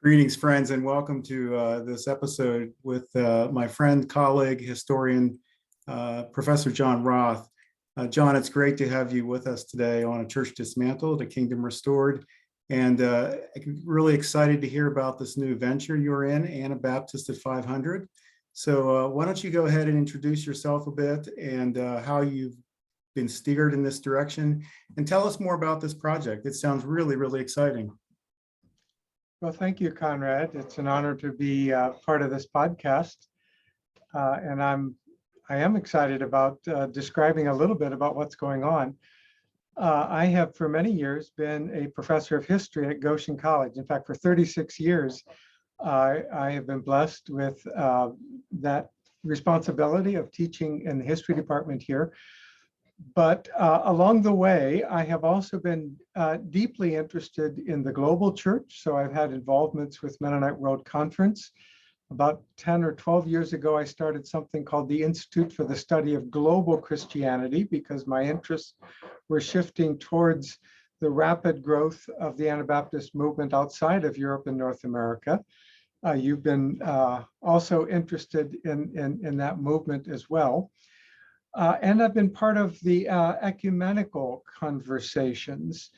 Greetings, friends, and welcome to this episode with my friend, colleague, historian, Professor John Roth. John, it's great to have you with us today on A Church Dismantled, A Kingdom Restored, and really excited to hear about this new venture you're in, Anabaptist at 500. So why don't you go ahead and introduce yourself a bit and how you've been steered in this direction, and tell us more about this project. It sounds really, really exciting. Well, thank you, Conrad. It's an honor to be part of this podcast. And I am excited about describing a little bit about what's going on. I have for many years been a professor of history at Goshen College. In fact, for 36 years, I have been blessed with that responsibility of teaching in the history department here. But along the way, I have also been deeply interested in the global church. So I've had involvements with Mennonite World Conference. About 10 or 12 years ago, I started something called the Institute for the Study of Global Christianity because my interests were shifting towards the rapid growth of the Anabaptist movement outside of Europe and North America. You've been also interested in that movement as well. And I've been part of the ecumenical conversations.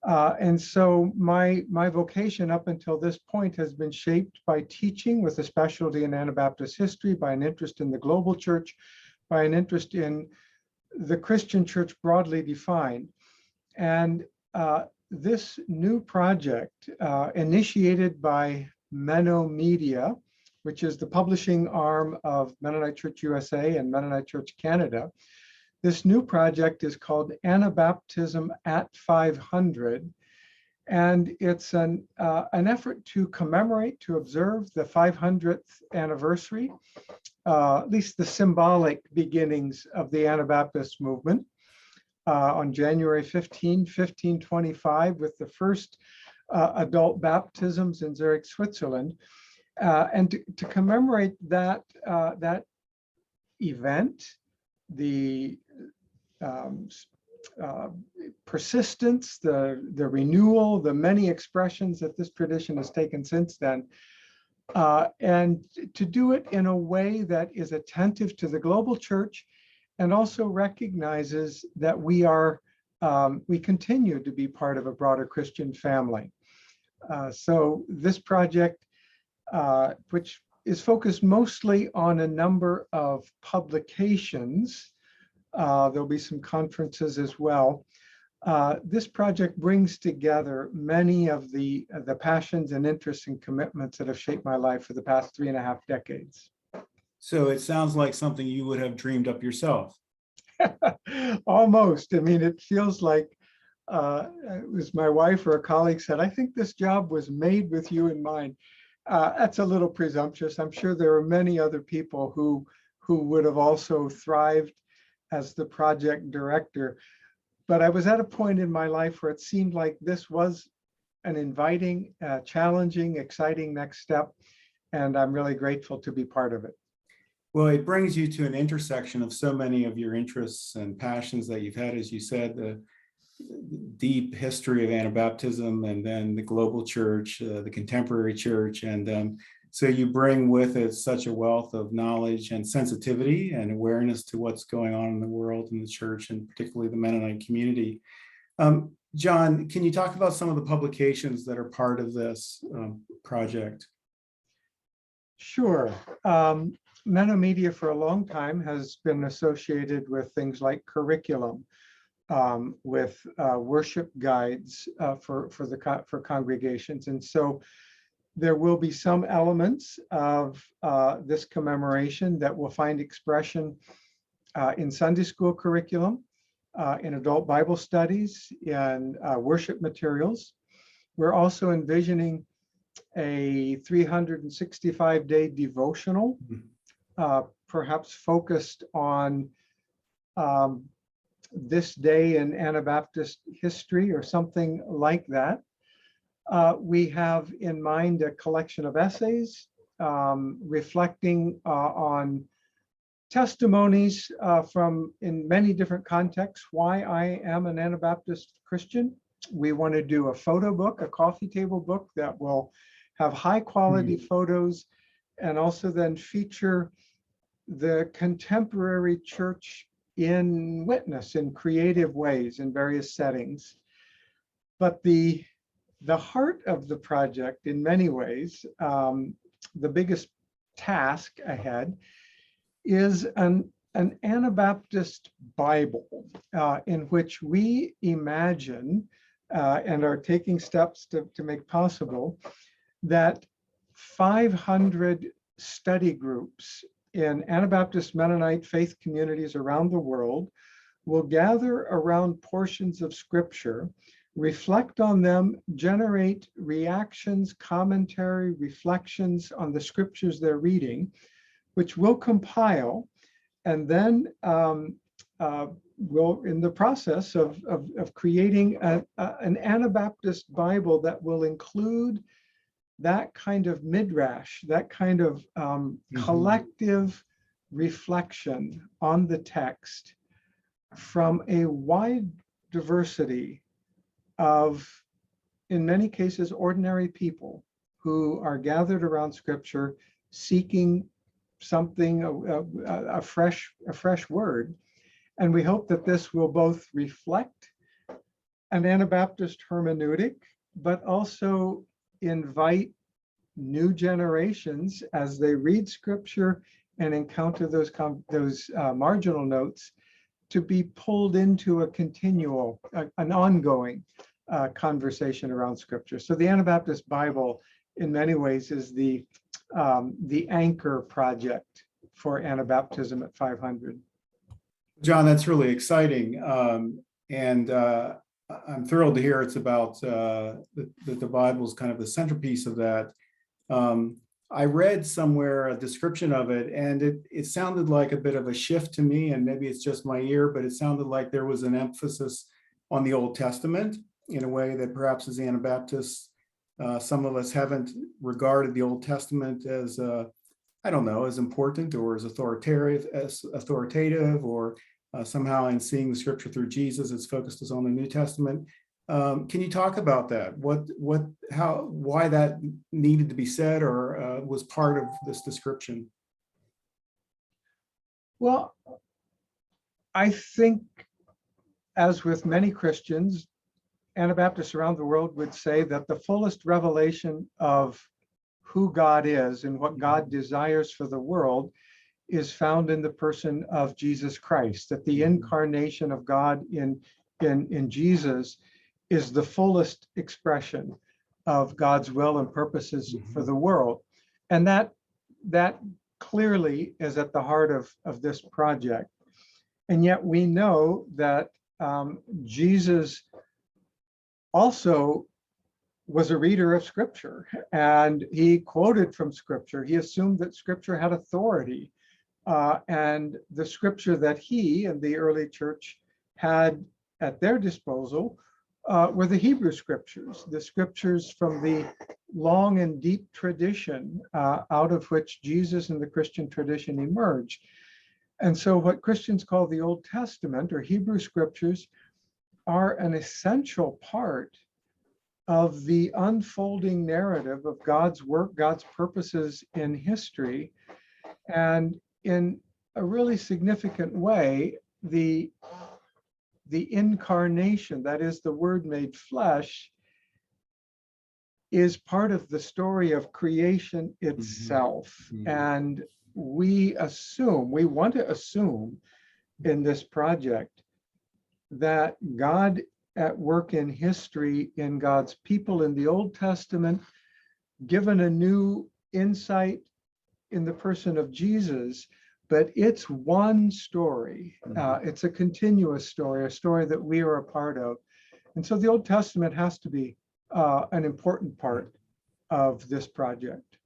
And so my vocation up until this point has been shaped by teaching with a specialty in Anabaptist history, by an interest in the global church, by an interest in the Christian church broadly defined. And this new project, initiated by Menno Media, which is the publishing arm of Mennonite Church USA and Mennonite Church Canada. This new project is called Anabaptism at 500, and it's an effort to commemorate, to observe the 500th anniversary, at least the symbolic beginnings of the Anabaptist movement on January 15, 1525, with the first adult baptisms in Zurich, Switzerland. And to commemorate that event, the persistence, the renewal, the many expressions that this tradition has taken since then, and to do it in a way that is attentive to the global church and also recognizes that we continue to be part of a broader Christian family. So this project, which is focused mostly on a number of publications. There'll be some conferences as well. This project brings together many of the passions and interests and commitments that have shaped my life for the past 3.5 decades. So it sounds like something you would have dreamed up yourself. Almost. I mean, it feels like it was my wife or a colleague said, I think this job was made with you in mind. That's a little presumptuous. I'm sure there are many other people who would have also thrived as the project director. But I was at a point in my life where it seemed like this was an inviting, challenging, exciting next step. And I'm really grateful to be part of it. Well, it brings you to an intersection of so many of your interests and passions that you've had, as you said, the deep history of Anabaptism, and then the global church, the contemporary church. And so you bring with it such a wealth of knowledge and sensitivity and awareness to what's going on in the world and the church, and particularly the Mennonite community. John, can you talk about some of the publications that are part of this project? Sure. Menno Media for a long time has been associated with things like curriculum, with worship guides for congregations. And so there will be some elements of this commemoration that will find expression in Sunday school curriculum, in adult Bible studies, in worship materials. We're also envisioning a 365-day devotional, perhaps focused on this day in Anabaptist history or something like that. We have in mind a collection of essays reflecting on testimonies from, in many different contexts, why I am an Anabaptist Christian. We want to do a photo book, a coffee table book that will have high quality photos, and also then feature the contemporary church in witness in creative ways in various settings. But the heart of the project, in many ways, the biggest task ahead is an Anabaptist Bible in which we imagine and are taking steps to make possible that 500 study groups in Anabaptist Mennonite faith communities around the world will gather around portions of Scripture, reflect on them, generate reactions, commentary, reflections on the Scriptures they're reading, which we'll compile, and then we'll, in the process of creating an Anabaptist Bible that will include that kind of midrash, that kind of collective reflection on the text from a wide diversity of, in many cases, ordinary people who are gathered around Scripture seeking something, a fresh word. And we hope that this will both reflect an Anabaptist hermeneutic, but also invite new generations as they read Scripture and encounter those marginal notes to be pulled into a continual, an ongoing conversation around Scripture. So the Anabaptist Bible, in many ways, is the anchor project for Anabaptism at 500. John, that's really exciting. And I'm thrilled to hear it's about that the Bible is kind of the centerpiece of that. I read somewhere a description of it, and it sounded like a bit of a shift to me, and maybe it's just my ear, but it sounded like there was an emphasis on the Old Testament in a way that perhaps as Anabaptists, some of us haven't regarded the Old Testament as, I don't know, as important or as authoritative, or somehow in seeing the Scripture through Jesus, it's focused us on the New Testament. Can you talk about that? Why that needed to be said or was part of this description? Well, I think, as with many Christians, Anabaptists around the world would say that the fullest revelation of who God is and what God desires for the world is found in the person of Jesus Christ, that the incarnation of God in Jesus is the fullest expression of God's will and purposes for the world. And that clearly is at the heart of this project. And yet we know that Jesus also was a reader of Scripture, and he quoted from Scripture. He assumed that Scripture had authority, and the Scripture that he and the early church had at their disposal were the Hebrew Scriptures, the Scriptures from the long and deep tradition out of which Jesus and the Christian tradition emerged. And so what Christians call the Old Testament or Hebrew Scriptures are an essential part of the unfolding narrative of God's work, God's purposes in history. And in a really significant way, the incarnation, that is the Word made flesh, is part of the story of creation itself. And we want to assume in this project that God at work in history in God's people in the Old Testament, given a new insight in the person of Jesus, but it's one story. It's a continuous story, a story that we are a part of. And so the Old Testament has to be an important part of this project.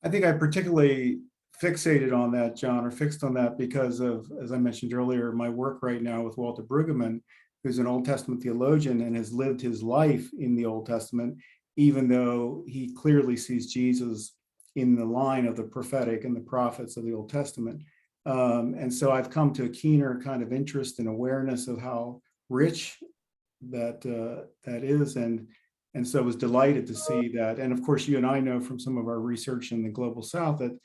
I think I particularly fixated on that, John, or fixed on that because of, as I mentioned earlier, my work right now with Walter Brueggemann, who's an Old Testament theologian and has lived his life in the Old Testament, even though he clearly sees Jesus in the line of the prophetic and the prophets of the Old Testament. And so I've come to a keener kind of interest and awareness of how rich that is, and And so I was delighted to see that. And of course, you and I know from some of our research in the global South that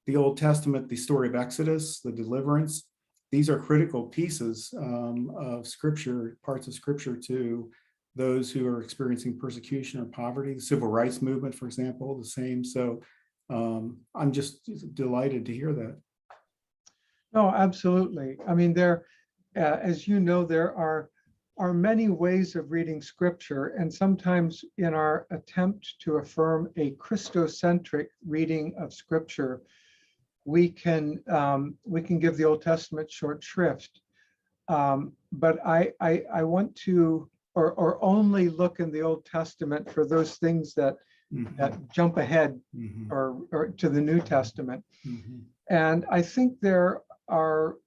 the Old Testament, the story of Exodus, the deliverance, these are critical pieces of scripture, parts of scripture to those who are experiencing persecution or poverty. The civil rights movement, for example, the same. So I'm just delighted to hear that. No, absolutely. I mean, as you know, there are many ways of reading scripture, and sometimes in our attempt to affirm a Christocentric reading of scripture, we can give the Old Testament short shrift. But I want to or only look in the Old Testament for those things that jump ahead or to the New Testament. And I think there are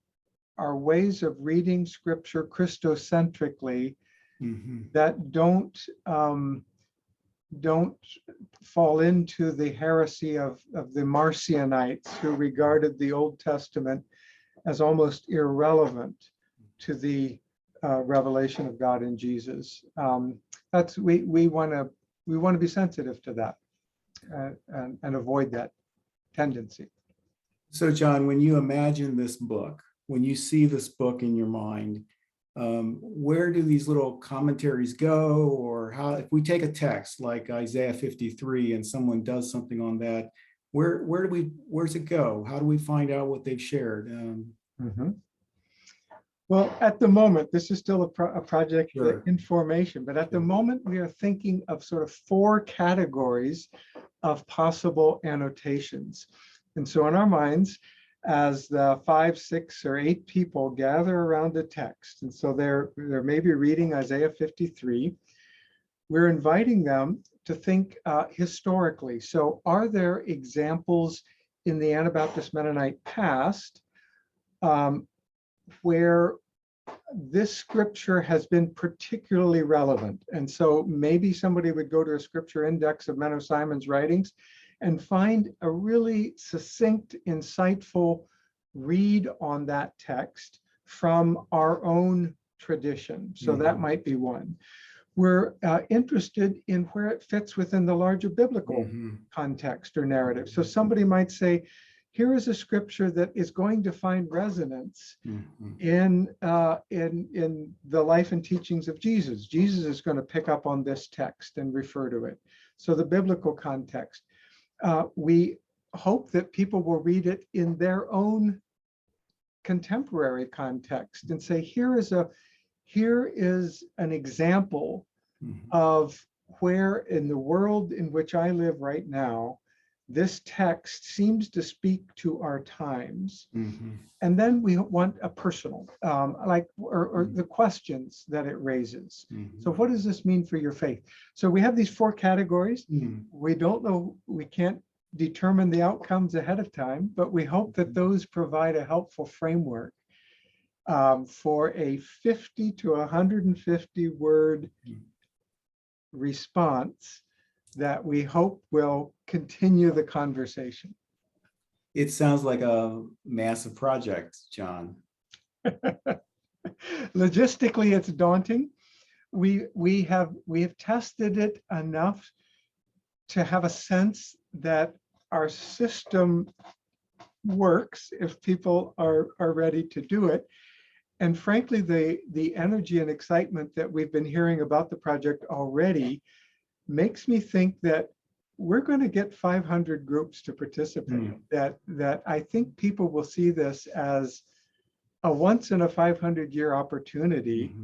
ways of reading scripture Christocentrically that don't fall into the heresy of the Marcionites, who regarded the Old Testament as almost irrelevant to the revelation of God in Jesus. We want to be sensitive to that and avoid that tendency. So, John, when you imagine this book, when you see this book in your mind, where do these little commentaries go? Or how, if we take a text like Isaiah 53 and someone does something on that, where's it go? How do we find out what they've shared? Well, at the moment, this is still a project Sure. in formation, but at the moment we are thinking of sort of 4 categories of possible annotations. And so in our minds, as the 5, 6, or 8 people gather around the text, and so they're maybe reading Isaiah 53, we're inviting them to think historically. So are there examples in the Anabaptist Mennonite past where this scripture has been particularly relevant? And so maybe somebody would go to a scripture index of Menno Simon's writings and find a really succinct, insightful read on that text from our own tradition. So that might be one. We're interested in where it fits within the larger biblical context or narrative. So somebody might say, here is a scripture that is going to find resonance in the life and teachings of Jesus. Jesus is going to pick up on this text and refer to it. So the biblical context. We hope that people will read it in their own contemporary context and say, here is an example of where in the world in which I live right now, this text seems to speak to our times. And then we want a personal, or the questions that it raises. So what does this mean for your faith? So we have these 4 categories. We don't know, we can't determine the outcomes ahead of time, but we hope that those provide a helpful framework for a 50 to 150 word response that we hope will continue the conversation. It sounds like a massive project, John. Logistically, it's daunting. We have tested it enough to have a sense that our system works if people are ready to do it. And frankly, the energy and excitement that we've been hearing about the project already makes me think that we're going to get 500 groups to participate. That I think people will see this as a once in a 500-year opportunity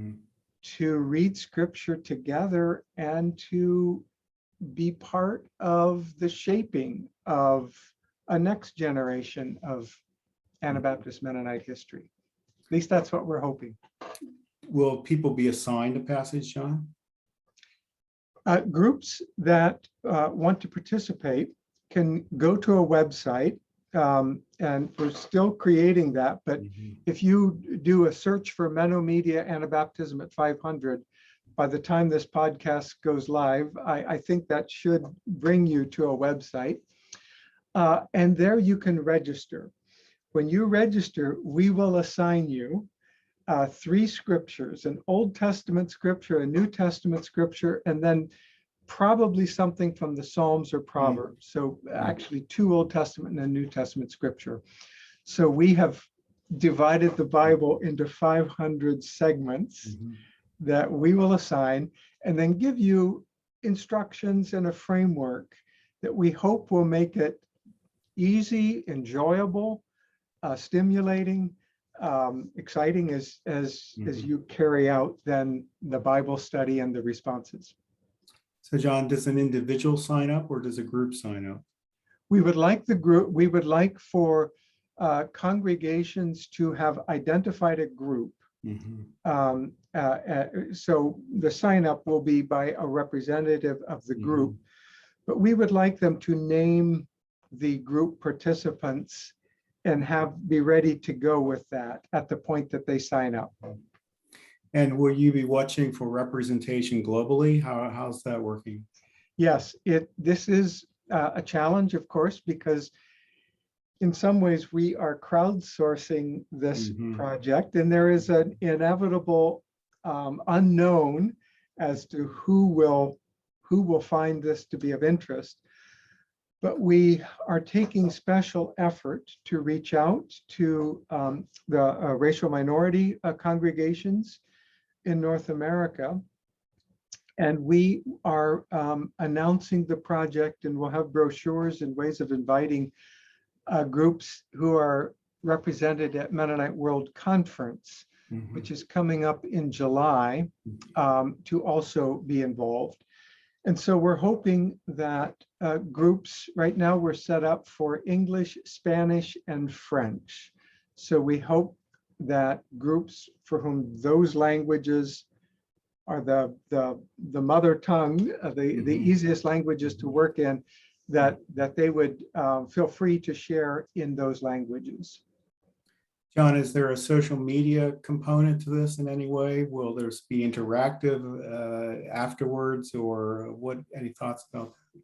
to read scripture together and to be part of the shaping of a next generation of Anabaptist Mennonite history. At least that's what we're hoping. Will people be assigned a passage, John? Groups that want to participate can go to a website, and we're still creating that. But if you do a search for Menno Media Anabaptism at 500, by the time this podcast goes live, I think that should bring you to a website. And there you can register. When you register, we will assign you 3 scriptures, an Old Testament scripture, a New Testament scripture, and then probably something from the Psalms or Proverbs. So actually 2 Old Testament and a New Testament scripture. So we have divided the Bible into 500 segments that we will assign and then give you instructions and a framework that we hope will make it easy, enjoyable, stimulating, exciting as you carry out then the Bible study and the responses. So John, does an individual sign up or does a group sign up? We would like the group, we would like for congregations to have identified a group. So the sign up will be by a representative of the group, but we would like them to name the group participants and be ready to go with that at the point that they sign up. And will you be watching for representation globally? How's that working? Yes, this is a challenge, of course, because in some ways we are crowdsourcing this project, and there is an inevitable unknown as to who will find this to be of interest. But we are taking special effort to reach out to the racial minority congregations in North America. And we are announcing the project, and we'll have brochures and ways of inviting groups who are represented at Mennonite World Conference, which is coming up in July, to also be involved. And so we're hoping that groups, right now we're set up for English, Spanish, and French. So we hope that groups for whom those languages are the mother tongue, the easiest languages to work in, that they would feel free to share in those languages. John, is there a social media component to this in any way? Will there be interactive afterwards, or what? Any thoughts about that?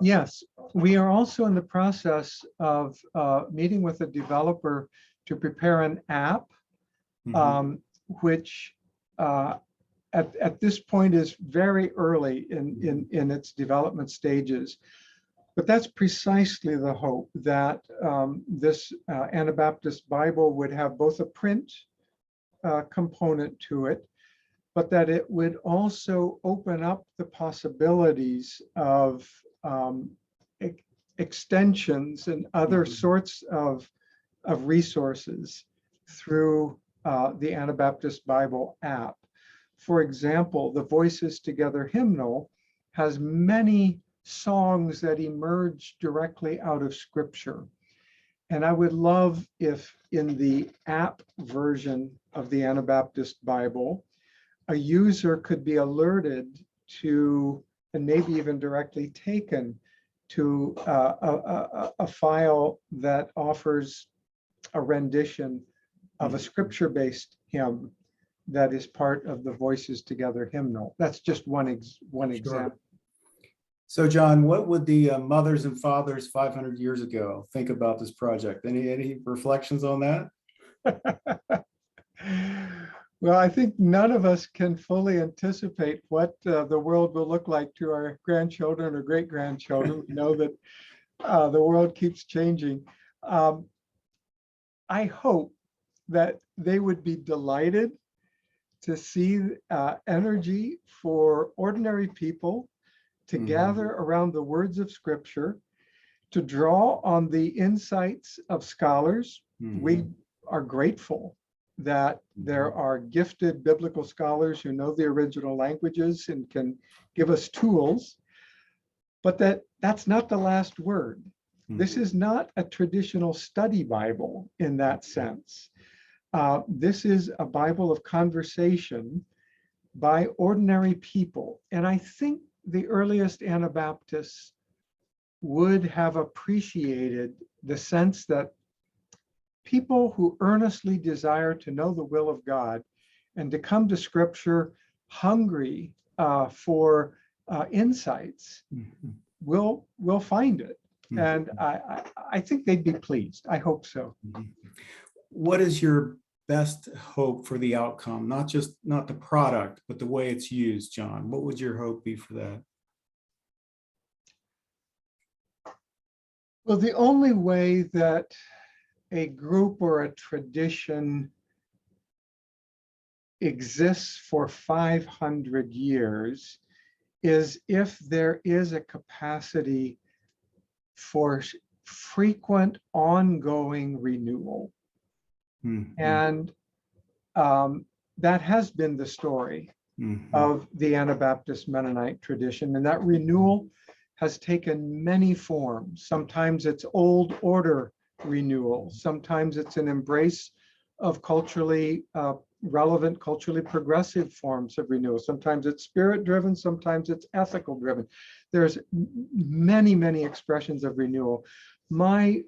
Yes, we are also in the process of meeting with a developer to prepare an app, which at this point is very early in its development stages. But that's precisely the hope, that this Anabaptist Bible would have both a print component to it, but that it would also open up the possibilities of extensions and other sorts of resources through the Anabaptist Bible app. For example, the Voices Together hymnal has many songs that emerge directly out of Scripture. And I would love if in the app version of the Anabaptist Bible, a user could be alerted to, and maybe even directly taken to a file that offers a rendition of a Scripture-based hymn that is part of the Voices Together hymnal. That's just one example. So John, what would the mothers and fathers 500 years ago think about this project? Any reflections on that? Well, I think none of us can fully anticipate what the world will look like to our grandchildren or great-grandchildren. We know that the world keeps changing. I hope that they would be delighted to see energy for ordinary people to gather around the words of Scripture, to draw on the insights of scholars. We are grateful that there are gifted biblical scholars who know the original languages and can give us tools, but that's not the last word. This is not a traditional study Bible in that sense. This is a Bible of conversation by ordinary people. And I think the earliest Anabaptists would have appreciated the sense that people who earnestly desire to know the will of God and to come to Scripture hungry for insights will find it. And I think they'd be pleased. I hope so. What is your best hope for the outcome, not the product, but the way it's used, John? What would your hope be for that? Well, the only way that a group or a tradition exists for 500 years is if there is a capacity for frequent ongoing renewal. Mm-hmm. And that has been the story of the Anabaptist Mennonite tradition. And that renewal has taken many forms. Sometimes it's old order renewal. Sometimes it's an embrace of culturally relevant, culturally progressive forms of renewal. Sometimes it's spirit-driven, sometimes it's ethical-driven. There's many, many expressions of renewal. I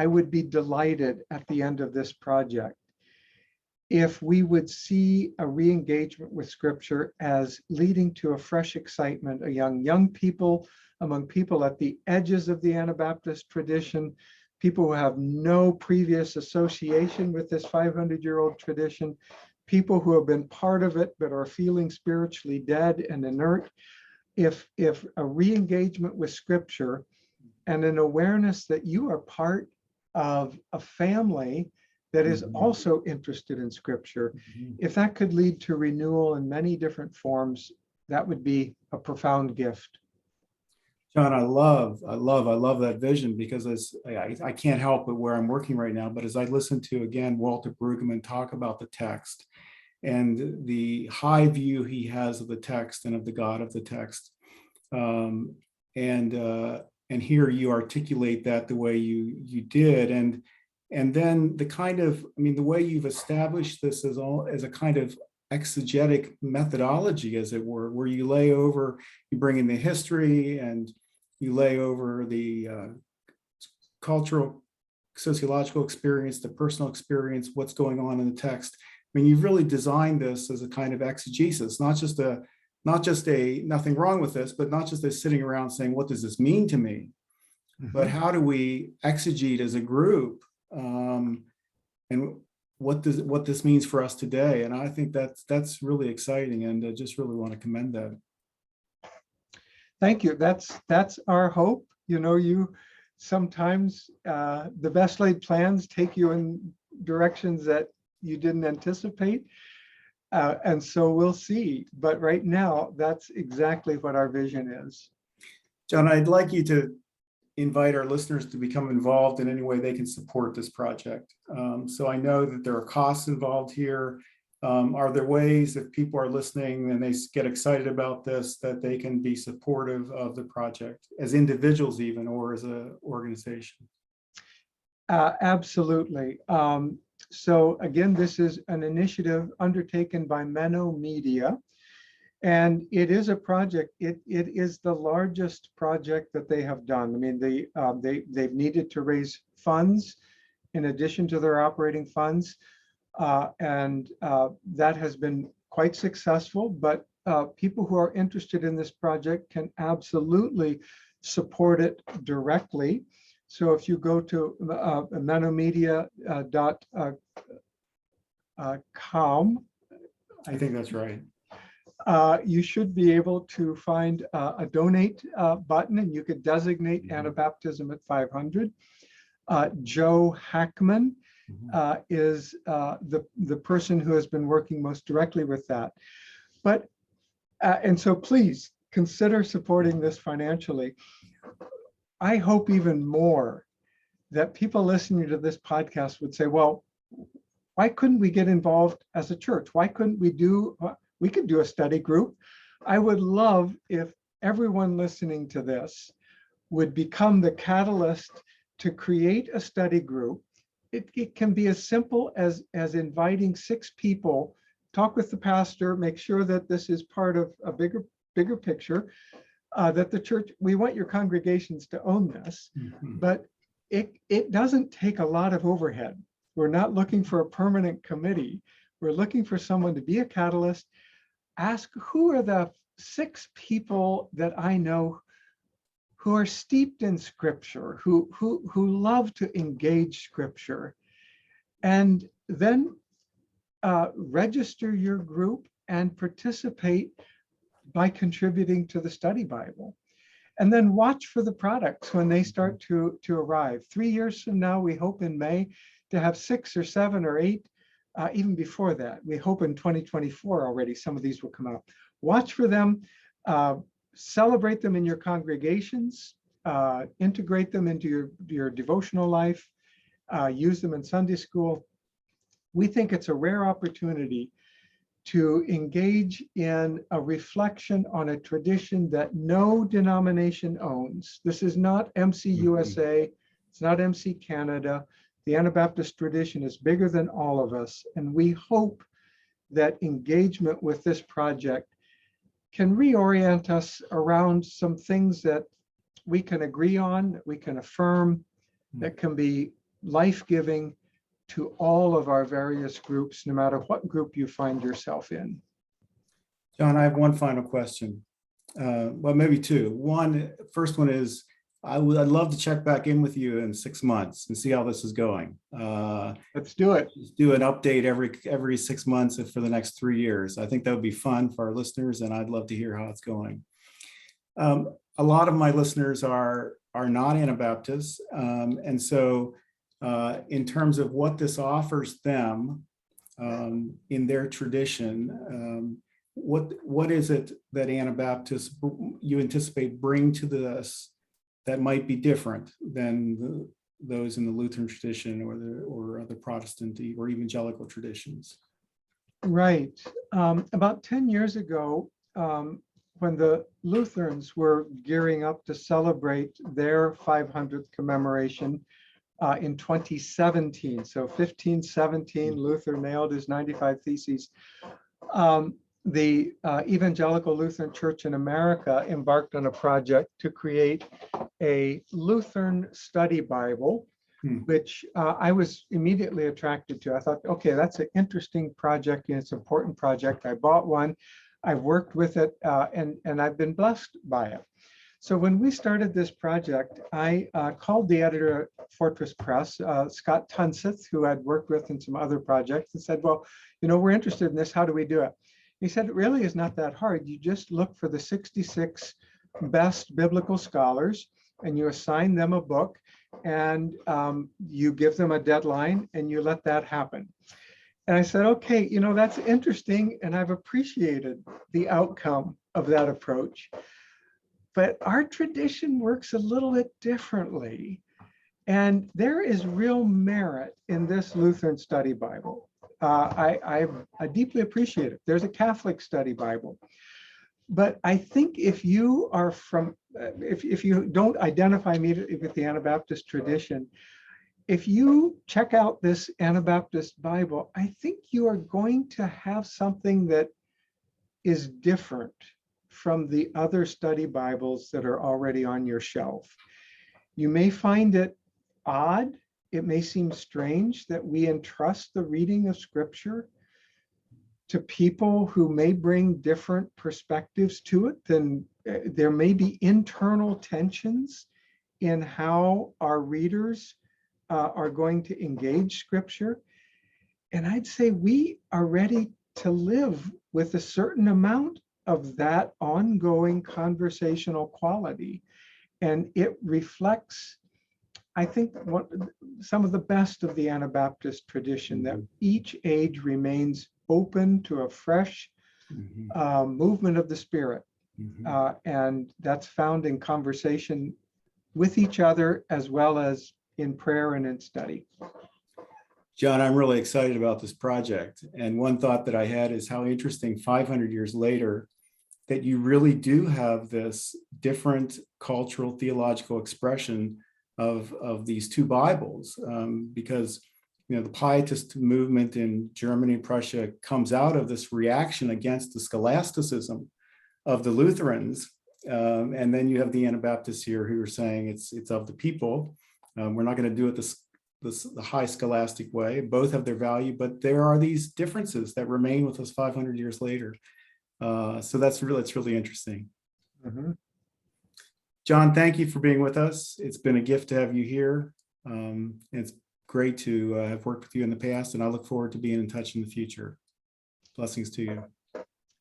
would be delighted at the end of this project if we would see a re-engagement with Scripture as leading to a fresh excitement among young people, among people at the edges of the Anabaptist tradition, people who have no previous association with this 500-year-old tradition, people who have been part of it but are feeling spiritually dead and inert. If a re-engagement with Scripture and an awareness that you are part of a family that is also interested in Scripture, if that could lead to renewal in many different forms, that would be a profound gift. John, I love that vision, because I can't help but where I'm working right now, but as I listen to, again, Walter Brueggemann talk about the text and the high view he has of the text and of the God of the text, and here you articulate that the way you did, and then the kind of, the way you've established this as a kind of exegetic methodology, as it were, where you bring in the history and you lay over the cultural, sociological experience, the personal experience, what's going on in the text. You've really designed this as a kind of exegesis, not just a nothing wrong with this, but not just a sitting around saying, what does this mean to me? But how do we exegete as a group, and what this means for us today? And I think that's really exciting, and I just really want to commend that. Thank you. That's our hope. You sometimes the best laid plans take you in directions that you didn't anticipate. And so we'll see. But right now, that's exactly what our vision is. John, I'd like you to invite our listeners to become involved in any way they can support this project. So I know that there are costs involved here. Are there ways, if people are listening and they get excited about this, that they can be supportive of the project as individuals even, or as an organization? Absolutely. So again, this is an initiative undertaken by Menno Media, and it is a project. It is the largest project that they have done. They've needed to raise funds in addition to their operating funds, and that has been quite successful. But people who are interested in this project can absolutely support it directly. So if you go to mennomedia.com, I think that's right. You should be able to find a donate button, and you could designate Anabaptism at 500. Joe Hackman is the person who has been working most directly with that. But and so please consider supporting this financially. I hope even more that people listening to this podcast would say, well, why couldn't we get involved as a church? Why couldn't we could do a study group? I would love if everyone listening to this would become the catalyst to create a study group. It can be as simple as inviting 6 people, talk with the pastor, make sure that this is part of a bigger picture, that the church, we want your congregations to own this, but it doesn't take a lot of overhead. We're not looking for a permanent committee. We're looking for someone to be a catalyst. Ask, who are the 6 people that I know who are steeped in Scripture, who love to engage Scripture, And then register your group and participate by contributing to the study Bible. And then watch for the products when they start to arrive. 3 years from now, we hope in May to have 6 or 7 or 8, even before that. We hope in 2024 already, some of these will come out. Watch for them, celebrate them in your congregations, integrate them into your devotional life, use them in Sunday school. We think it's a rare opportunity to engage in a reflection on a tradition that no denomination owns. This is not MC USA, it's not MC Canada. The Anabaptist tradition is bigger than all of us, and we hope that engagement with this project can reorient us around some things that we can agree on, that we can affirm, that can be life-giving to all of our various groups, no matter what group you find yourself in. John, I have one final question. Well, maybe two. First one is, I'd love to check back in with you in 6 months and see how this is going. Let's do it. Just do an update every 6 months for the next 3 years. I think that would be fun for our listeners, and I'd love to hear how it's going. A lot of my listeners are not Anabaptists, and so in terms of what this offers them in their tradition, what is it that Anabaptists you anticipate bring to this that might be different than those in the Lutheran tradition or other Protestant or evangelical traditions? Right. About 10 years ago, when the Lutherans were gearing up to celebrate their 500th commemoration in 2017, so 1517, Luther nailed his 95 Theses. The Evangelical Lutheran Church in America embarked on a project to create a Lutheran study Bible, which I was immediately attracted to. I thought, okay, that's an interesting project and it's an important project. I bought one, I've worked with it, and I've been blessed by it. So when we started this project, I called the editor at Fortress Press, Scott Tunseth, who I'd worked with in some other projects, and said, well, we're interested in this, how do we do it? He said, it really is not that hard. You just look for the 66 best biblical scholars and you assign them a book and you give them a deadline and you let that happen. And I said, okay, that's interesting. And I've appreciated the outcome of that approach. But our tradition works a little bit differently. And there is real merit in this Lutheran study Bible. I deeply appreciate it. There's a Catholic study Bible. But I think if you are if you don't identify immediately with the Anabaptist tradition, if you check out this Anabaptist Bible, I think you are going to have something that is different from the other study Bibles that are already on your shelf. You may find it odd. It may seem strange that we entrust the reading of Scripture to people who may bring different perspectives to it. Then there may be internal tensions in how our readers are going to engage Scripture. And I'd say we are ready to live with a certain amount of that ongoing conversational quality. And it reflects, I think, some of the best of the Anabaptist tradition, that each age remains open to a fresh movement of the Spirit. And that's found in conversation with each other as well as in prayer and in study. John, I'm really excited about this project. And one thought that I had is how interesting 500 years later that you really do have this different cultural theological expression of these two Bibles, because the Pietist movement in Germany and Prussia comes out of this reaction against the scholasticism of the Lutherans, and then you have the Anabaptists here who are saying it's of the people. We're not going to do it the high scholastic way. Both have their value, but there are these differences that remain with us 500 years later. So it's really interesting. John, thank you for being with us. It's been a gift to have you here. It's great to have worked with you in the past, and I look forward to being in touch in the future. Blessings to you.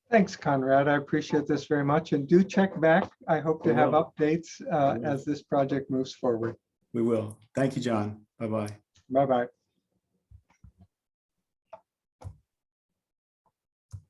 Thanks, Conrad. I appreciate this very much. And do check back. I hope to have updates as this project moves forward. We will. Thank you, John. Bye-bye. Bye-bye.